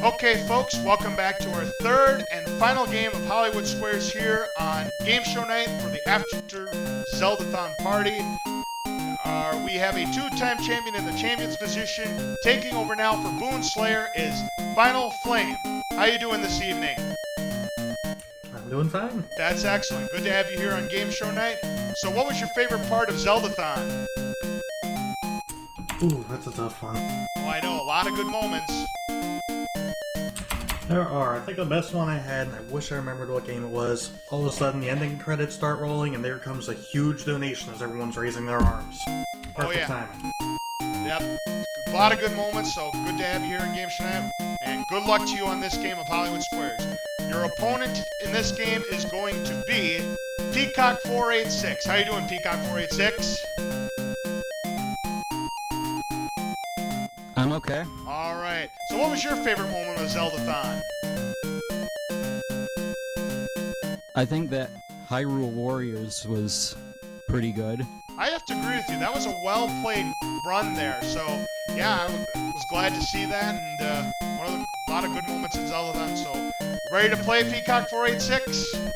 Okay, folks, welcome back to our third and final game of Hollywood Squares here on Game Show Night for the Afternoon Zeldathon Party. We have a two-time champion in the champion's position. Taking over now for Boonslayer is FinalFlame. How you doing this evening? I'm doing fine. That's excellent. Good to have you here on Game Show Night. So what was your favorite part of Zeldathon? Ooh, that's a tough one. Oh, I know, a lot of good moments. There are. I think the best one I had, and I wish I remembered what game it was, all of a sudden the ending credits start rolling and there comes a huge donation as everyone's raising their arms. Perfect timing. Yep. A lot of good moments, so good to have you here in Game Show Night. And good luck to you on this game of Hollywood Squares. Your opponent in this game is going to be Peacock486. How you doing, Peacock486? I'm okay. All right. So what was your favorite moment of Zeldathon? I think that Hyrule Warriors was pretty good. I have to agree with you. That was a well-played run there. So, yeah, I was glad to see that. And a lot of good moments in Zeldathon. So, ready to play, Peacock486?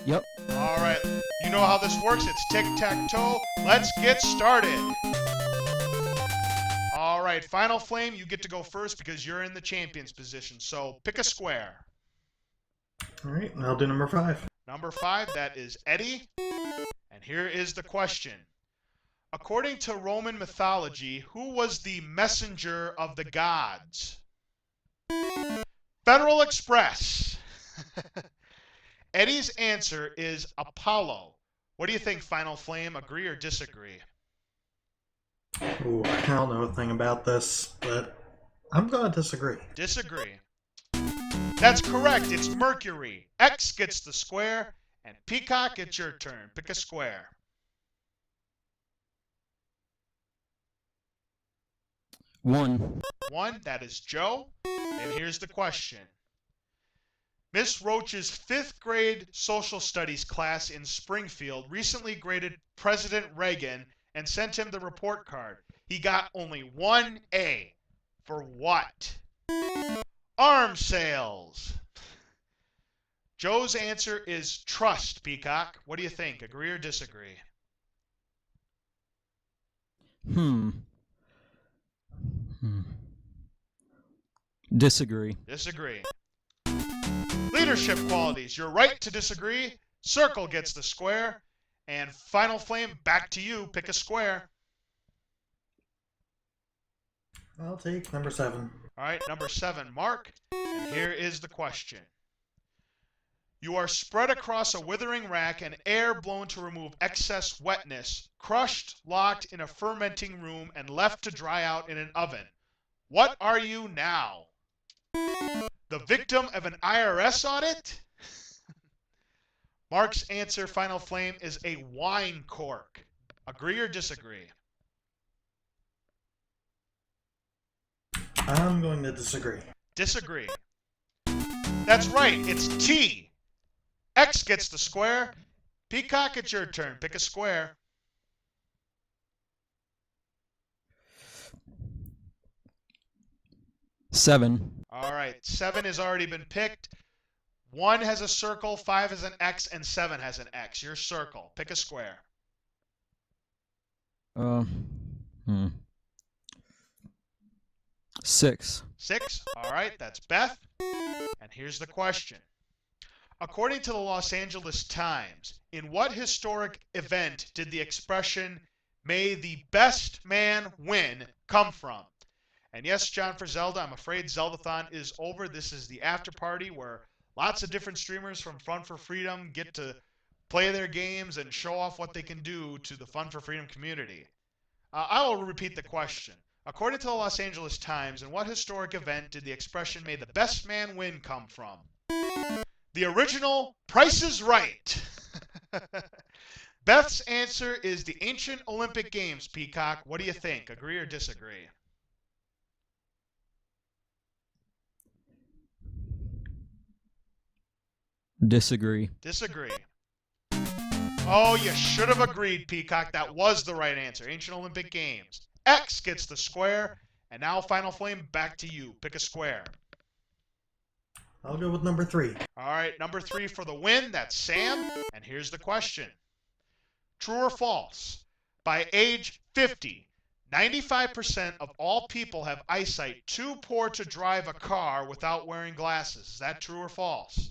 Yep. All right. You know how this works. It's tic-tac-toe. Let's get started. All right, FinalFlame, you get to go first because you're in the champion's position. So pick a square. All right, I'll do number 5. Number 5, that is Eddie. And here is the question. According to Roman mythology, who was the messenger of the gods? Federal Express. Eddie's answer is Apollo. What do you think, FinalFlame? Agree or disagree? Ooh, I don't know a thing about this, but I'm going to disagree. Disagree. That's correct. It's Mercury. X gets the square, and Peacock, it's your turn. Pick a square. 1. 1, that is Joe. And here's the question. Miss Roach's 5th grade social studies class in Springfield recently graded President Reagan and sent him the report card. He got only 1 A. For what? Arms sales. Joe's answer is trust, Peacock. What do you think? Agree or disagree? Disagree. Disagree. Leadership qualities. You're right to disagree. Circle gets the square. And FinalFlame, back to you. Pick a square. I'll take number 7. All right, number 7, Mark. And here is the question. You are spread across a withering rack and air blown to remove excess wetness, crushed, locked in a fermenting room, and left to dry out in an oven. What are you now? The victim of an IRS audit? Mark's answer, FinalFlame, is a wine cork. Agree or disagree? I'm going to disagree. Disagree. That's right, it's T. X gets the square. Peacock, it's your turn. Pick a square. 7. All right, 7 has already been picked. 1 has a circle, 5 has an X, and 7 has an X. Your circle. Pick a square. 6. 6. All right, that's Beth. And here's the question. According to the Los Angeles Times, in what historic event did the expression, "May the best man win," come from? And yes, John, for Zelda, I'm afraid Zeldathon is over. This is the after party where lots of different streamers from Fun for Freedom get to play their games and show off what they can do to the Fun for Freedom community. I will repeat the question. According to the Los Angeles Times, in what historic event did the expression "May the best man win" come from? The original Price is Right. Beth's answer is the ancient Olympic Games, Peacock. What do you think? Agree or disagree? Disagree. Disagree. Oh, you should have agreed, Peacock. That was the right answer. Ancient Olympic Games. X gets the square. And now, FinalFlame, back to you. Pick a square. I'll go with number 3. All right, number 3 for the win. That's Sam. And here's the question. True or false? By age 50, 95% of all people have eyesight too poor to drive a car without wearing glasses. Is that true or false?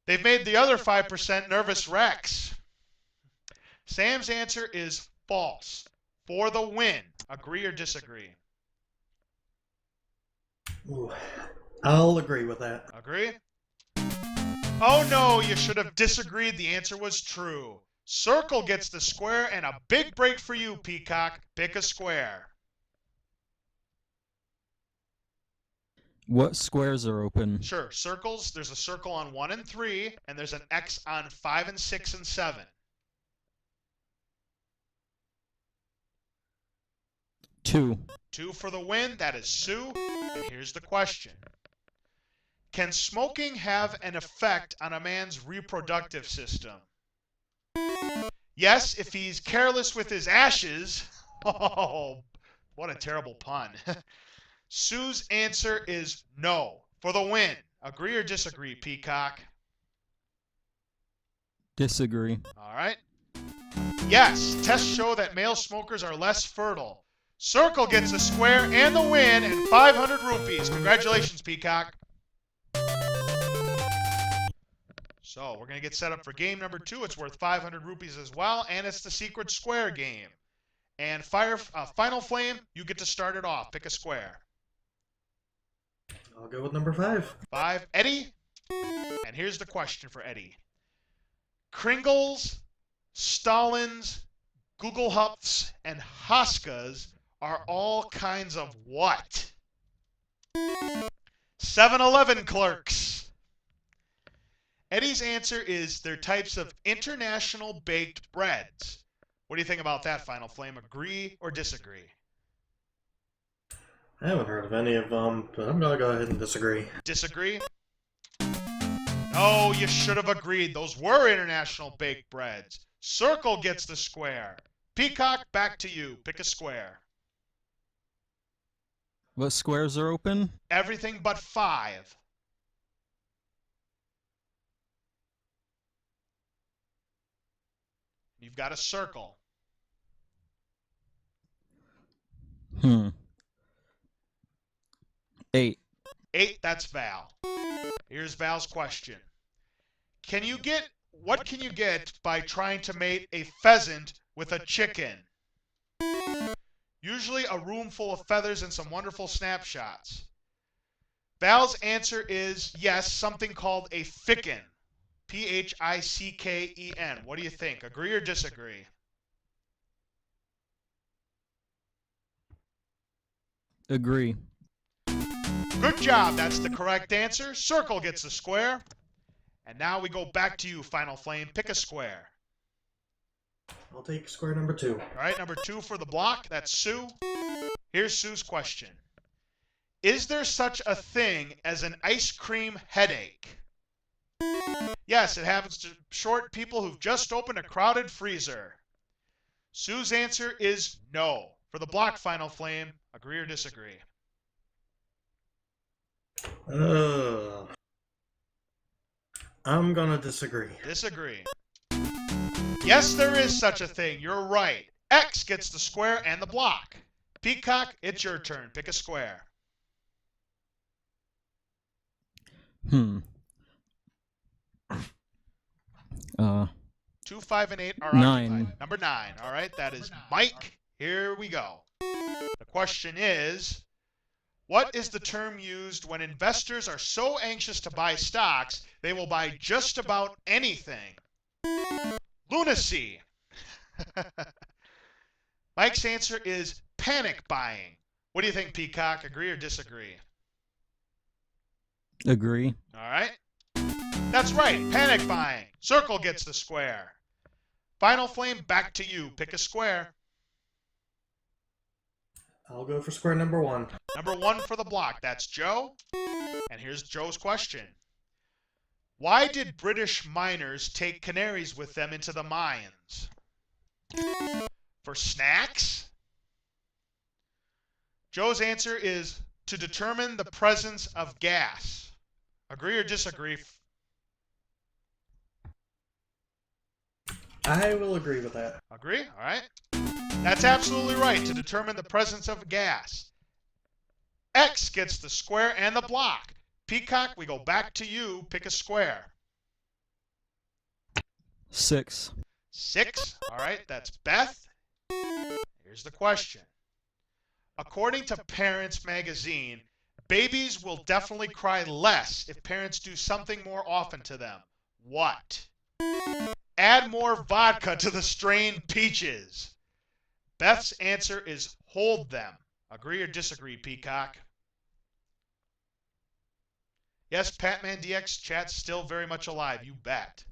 They've made the other 5% nervous wrecks. Sam's answer is false. For the win. Agree or disagree? Ooh, I'll agree with that. Agree? Oh no, you should have disagreed. The answer was true. Circle gets the square, and a big break for you, Peacock. Pick a square. What squares are open? Sure, circles. There's a circle on 1 and 3, and there's an X on 5 and 6 and 7. 2. 2 for the win. That is Sue. And here's the question. Can smoking have an effect on a man's reproductive system? Yes, if he's careless with his ashes. Oh, what a terrible pun. Sue's answer is no. For the win. Agree or disagree, Peacock? Disagree. All right. Yes, tests show that male smokers are less fertile. Circle gets a square and the win and 500 rupees. Congratulations, Peacock. So we're going to get set up for game number 2. It's worth 500 rupees as well, and it's the secret square game. And FinalFlame, you get to start it off. Pick a square. I'll go with number 5. 5, Eddie. And here's the question for Eddie. Kringles, Stalins, Google Huffs, and Hoskas are all kinds of what? 7-Eleven clerks. Eddie's answer is they're types of international baked breads. What do you think about that, FinalFlame? Agree or disagree? I haven't heard of any of them, but I'm going to go ahead and disagree. Disagree? Oh, you should have agreed. Those were international baked breads. Circle gets the square. Peacock, back to you. Pick a square. What squares are open? Everything but 5. You've got a circle. 8. 8, that's Val. Here's Val's question. What can you get by trying to mate a pheasant with a chicken? Usually a room full of feathers and some wonderful snapshots. Val's answer is yes, something called a ficken. P-H-I-C-K-E-N. What do you think? Agree or disagree? Agree. Good job. That's the correct answer. Circle gets the square. And now we go back to you, FinalFlame. Pick a square. I'll take square number 2. All right, number 2 for the block. That's Sue. Here's Sue's question. Is there such a thing as an ice cream headache? Yes, it happens to short people who've just opened a crowded freezer. Sue's answer is no. For the block, FinalFlame, agree or disagree? I'm gonna disagree. Disagree. Yes, there is such a thing. You're right. X gets the square and the block. Peacock, it's your turn. Pick a square. 2, 5, and 8 are 9. occupied. Number 9. All right, that is Mike. Here we go. The question is, what is the term used when investors are so anxious to buy stocks they will buy just about anything? Lunacy. Mike's answer is panic buying. What do you think, Peacock? Agree or disagree? Agree. All right. That's right, panic buying. Circle gets the square. FinalFlame, back to you. Pick a square. I'll go for square number 1. Number 1 for the block. That's Joe. And here's Joe's question. Why did British miners take canaries with them into the mines? For snacks? Joe's answer is to determine the presence of gas. Agree or disagree? I will agree with that. Agree? All right. That's absolutely right, to determine the presence of gas. X gets the square and the block. Peacock, we go back to you. Pick a square. 6. 6. All right, that's Beth. Here's the question. According to Parents Magazine, babies will definitely cry less if parents do something more often to them. What? Add more vodka to the strained peaches. Beth's answer is hold them. Agree or disagree, Peacock? Yes, Patman DX chat's still very much alive. You bet.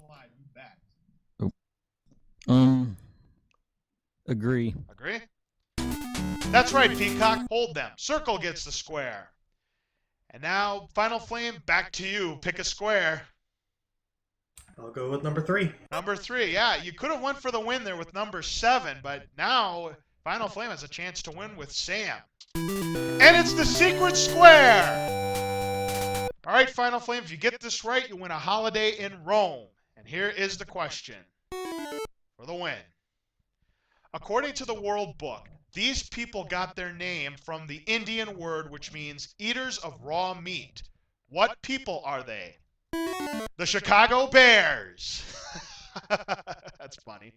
Agree. Agree? That's right, Peacock. Hold them. Circle gets the square. And now, FinalFlame, back to you. Pick a square. I'll go with number 3. Number 3, yeah. You could have went for the win there with number 7, but now FinalFlame has a chance to win with Sam. And it's the secret square! All right, FinalFlame, if you get this right, you win a holiday in Rome. And here is the question for the win. According to the World Book, these people got their name from the Indian word which means eaters of raw meat. What people are they? The Chicago Bears. That's funny.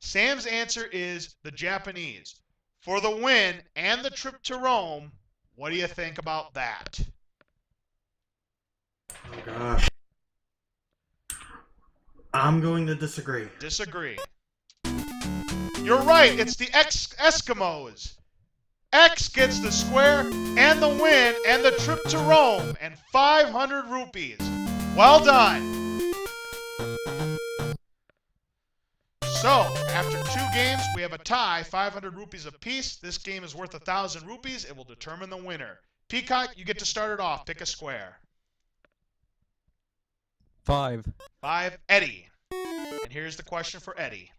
Sam's answer is the Japanese. For the win and the trip to Rome, what do you think about that? Oh gosh. I'm going to disagree. Disagree. You're right, it's the Eskimos. X gets the square and the win and the trip to Rome and 500 rupees. Well done. So, after 2 games, we have a tie, 500 rupees apiece. This game is worth 1,000 rupees. It will determine the winner. Peacock, you get to start it off. Pick a square. 5. 5, Eddie. And here's the question for Eddie.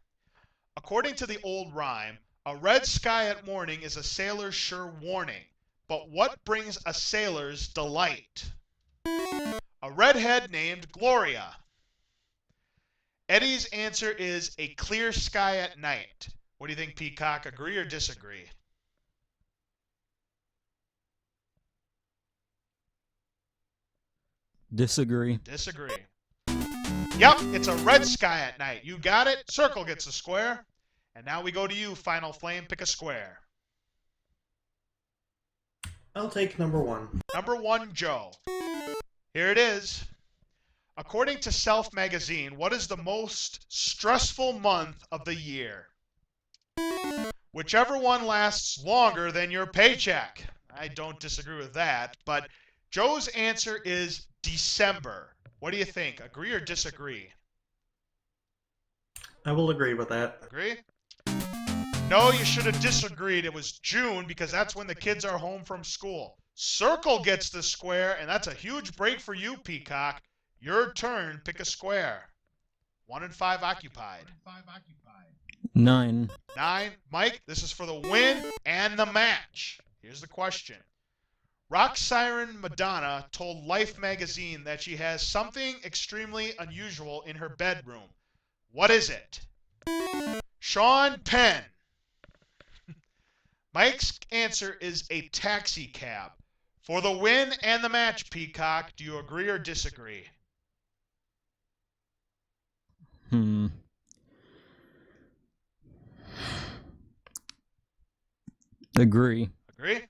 According to the old rhyme, a red sky at morning is a sailor's sure warning. But what brings a sailor's delight? A redhead named Gloria. Eddie's answer is a clear sky at night. What do you think, Peacock? Agree or disagree? Disagree. Disagree. Yep, it's a red sky at night. You got it. Circle gets a square. And now we go to you, FinalFlame. Pick a square. I'll take number 1. Number 1, Joe. Here it is. According to Self Magazine, what is the most stressful month of the year? Whichever one lasts longer than your paycheck. I don't disagree with that, but Joe's answer is December. What do you think? Agree or disagree? I will agree with that. Agree? No, you should have disagreed. It was June because that's when the kids are home from school. Circle gets the square, and that's a huge break for you, Peacock. Your turn. Pick a square. 1 and 5 occupied. 9. 9. Mike, this is for the win and the match. Here's the question. Rock siren Madonna told Life magazine that she has something extremely unusual in her bedroom. What is it? Sean Penn. Mike's answer is a taxi cab. For the win and the match, Peacock, do you agree or disagree? Agree. Agree?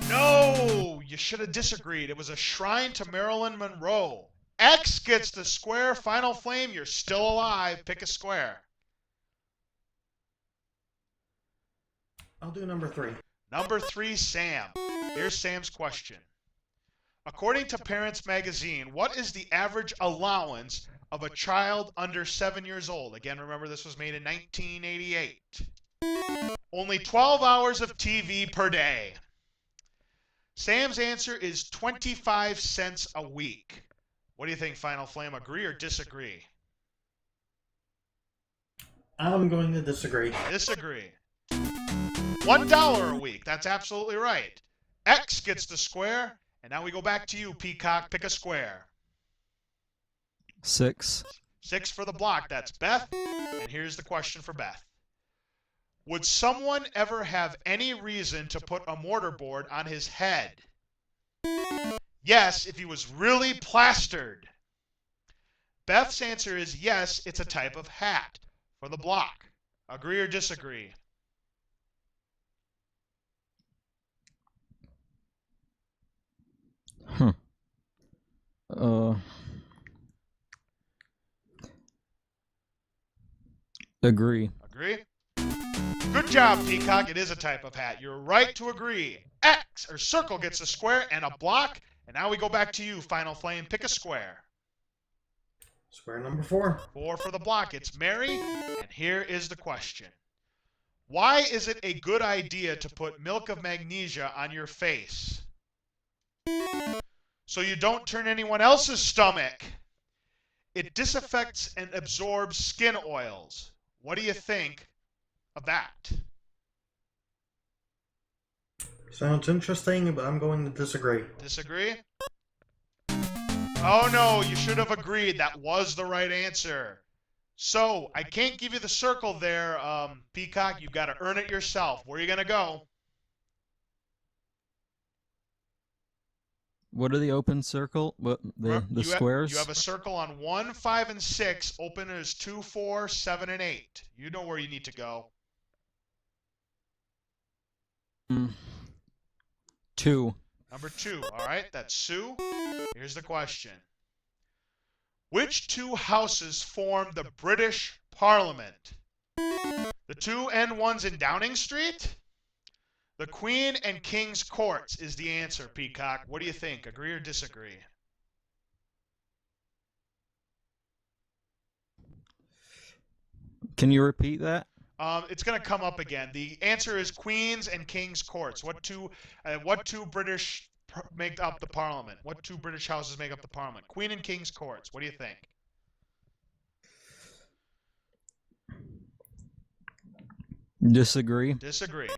No, you should have disagreed. It was a shrine to Marilyn Monroe. X gets the square. FinalFlame, you're still alive. Pick a square. I'll do number 3. Number 3, Sam. Here's Sam's question. According to Parents Magazine, what is the average allowance of a child under 7 years old? Again, remember this was made in 1988. Only 12 hours of TV per day. Sam's answer is 25 cents a week. What do you think, FinalFlame? Agree or disagree? I'm going to disagree. Disagree. $1 a week. That's absolutely right. X gets the square. And now we go back to you, Peacock. Pick a square. 6. 6 for the block. That's Beth. And here's the question for Beth. Would someone ever have any reason to put a mortarboard on his head? Yes, if he was really plastered. Beth's answer is yes, it's a type of hat for the block. Agree or disagree? Agree. Agree? Good job, Peacock. It is a type of hat. You're right to agree. X or circle gets a square and a block. And now we go back to you, FinalFlame. Pick a square. Square number 4. 4 for the block. It's Mary. And here is the question. Why is it a good idea to put milk of magnesia on your face? So you don't turn anyone else's stomach. It disaffects and absorbs skin oils. What do you think of that? Sounds interesting, but I'm going to disagree. Disagree? Oh no, you should have agreed. That was the right answer. So, I can't give you the circle there, Peacock. You've got to earn it yourself. Where are you going to go? What are the open circle? What the squares? You have a circle on 1, 5, and 6. Open is 2, 4, 7, and 8. You know where you need to go. 2. Number 2. All right, that's Sue. Here's the question. Which 2 houses form the British Parliament? The 2 end ones in Downing Street? The Queen and King's Courts is the answer, Peacock. What do you think? Agree or disagree? Can you repeat that? It's going to come up again. The answer is Queen's and King's Courts. What two British make up the Parliament? What 2 British houses make up the Parliament? Queen and King's Courts. What do you think? Disagree. Disagree.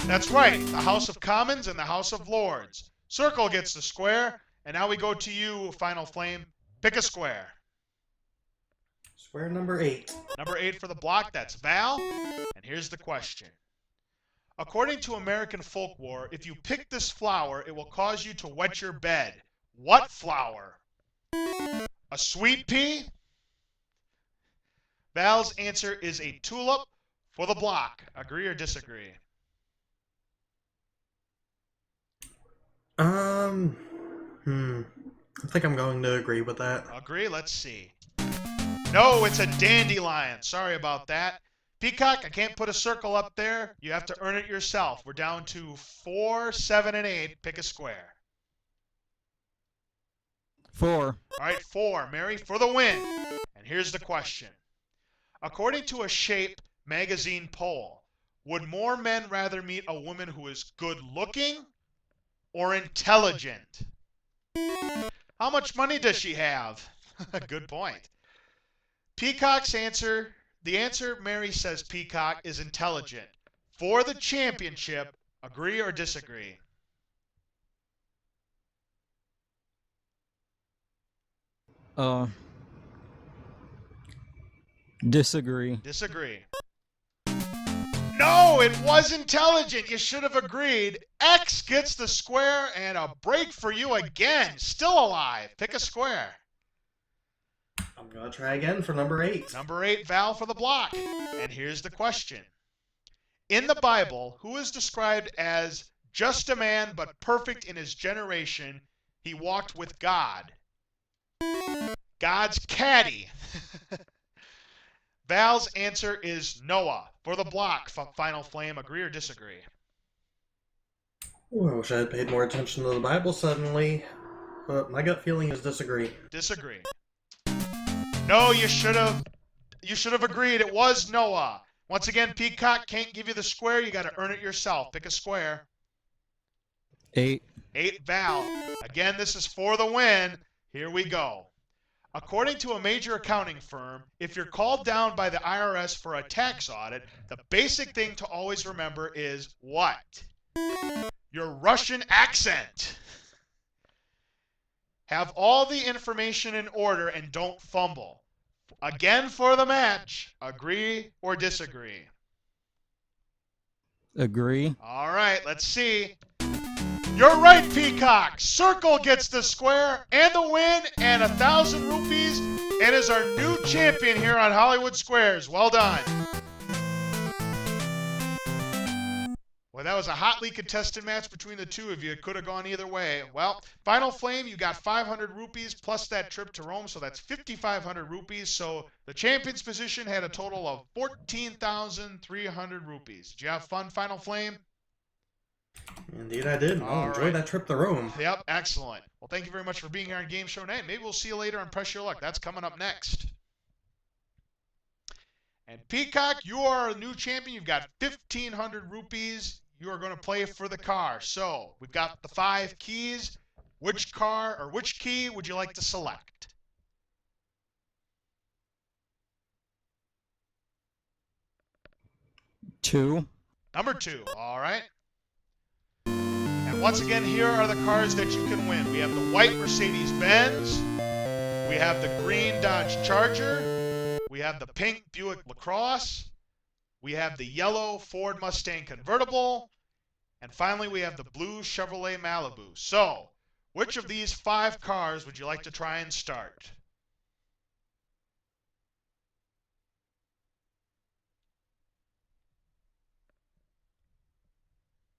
That's right. The House of Commons and the House of Lords. Circle gets the square. And now we go to you, FinalFlame. Pick a square. Square number 8. Number 8 for the block. That's Val. And here's the question. According to American folklore, if you pick this flower, it will cause you to wet your bed. What flower? A sweet pea? Val's answer is a tulip for the block. Agree or disagree? I think I'm going to agree with that. Agree? Let's see. No, it's a dandelion. Sorry about that. Peacock, I can't put a circle up there. You have to earn it yourself. We're down to 4, 7, and 8. Pick a square. 4. All right, 4. Mary, for the win. And here's the question. According to a Shape magazine poll, would more men rather meet a woman who is good-looking or intelligent? How much money does she have? Good point. Peacock's answer, the answer Mary says Peacock is intelligent. For the championship, agree or disagree? Disagree. Disagree. No, it was intelligent. You should have agreed. X gets the square and a break for you again. Still alive. Pick a square. I'm going to try again for number 8. Number 8, Val for the block. And here's the question. In the Bible, who is described as just a man but perfect in his generation? He walked with God. God's caddy. Val's answer is Noah. For the block, FinalFlame. Agree or disagree? Ooh, I wish I had paid more attention to the Bible suddenly. But my gut feeling is disagree. Disagree. No, you should have agreed. It was Noah. Once again, Peacock can't give you the square. You got to earn it yourself. Pick a square. 8. 8, Val. Again, this is for the win. Here we go. According to a major accounting firm, if you're called down by the IRS for a tax audit, the basic thing to always remember is what? Your Russian accent. Have all the information in order and don't fumble. Again for the match. Agree or disagree? Agree. All right, let's see. You're right, Peacock. Circle gets the square and the win and 1,000 rupees and is our new champion here on Hollywood Squares. Well done. Well, that was a hotly contested match between the two of you. It could have gone either way. Well, FinalFlame, you got 500 rupees plus that trip to Rome, so that's 5,500 rupees. So the champion's position had a total of 14,300 rupees. Did you have fun, FinalFlame? Indeed I did. All Enjoy right. that trip to Rome. Yep, excellent. Well, thank you very much for being here on Game Show Night. Maybe we'll see you later on Press Your Luck. That's coming up next. And Peacock, you are a new champion. You've got 1,500 rupees. You are going to play for the car. So we've got the 5 keys. Which car or which key would you like to select? Two. Number 2. All right. And once again, here are the cars that you can win. We have the white Mercedes-Benz. We have the green Dodge Charger. We have the pink Buick LaCrosse. We have the yellow Ford Mustang convertible. And finally, we have the blue Chevrolet Malibu. So, which of these 5 cars would you like to try and start?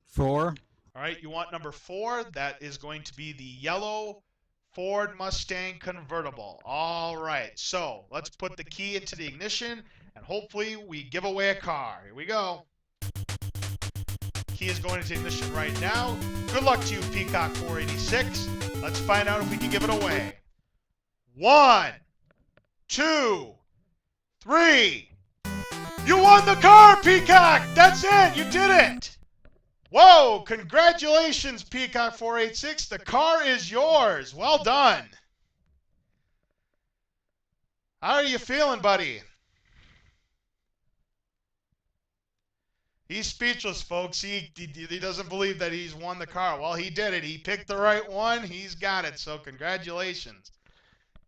Four. All right, you want number 4? That is going to be the yellow Ford Mustang convertible. All right, so let's put the key into the ignition, and hopefully we give away a car. Here we go. Key is going into ignition right now. Good luck to you, Peacock 486. Let's find out if we can give it away. 1, 2, 3. You won the car, Peacock! That's it! You did it! Whoa! Congratulations, Peacock 486. The car is yours. Well done. How are you feeling, buddy? He's speechless, folks. He doesn't believe that he's won the car. Well, he did it. He picked the right one. He's got it. So congratulations.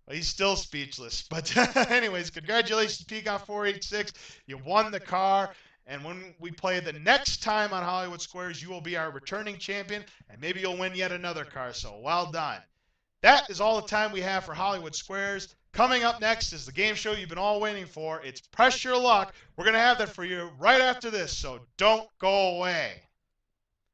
Well, he's still speechless. But anyways, congratulations, Peacock 486. You won the car. And when we play the next time on Hollywood Squares, you will be our returning champion. And maybe you'll win yet another car. So well done. That is all the time we have for Hollywood Squares. Coming up next is the game show you've been all waiting for. It's Press Your Luck. We're going to have that for you right after this, so don't go away.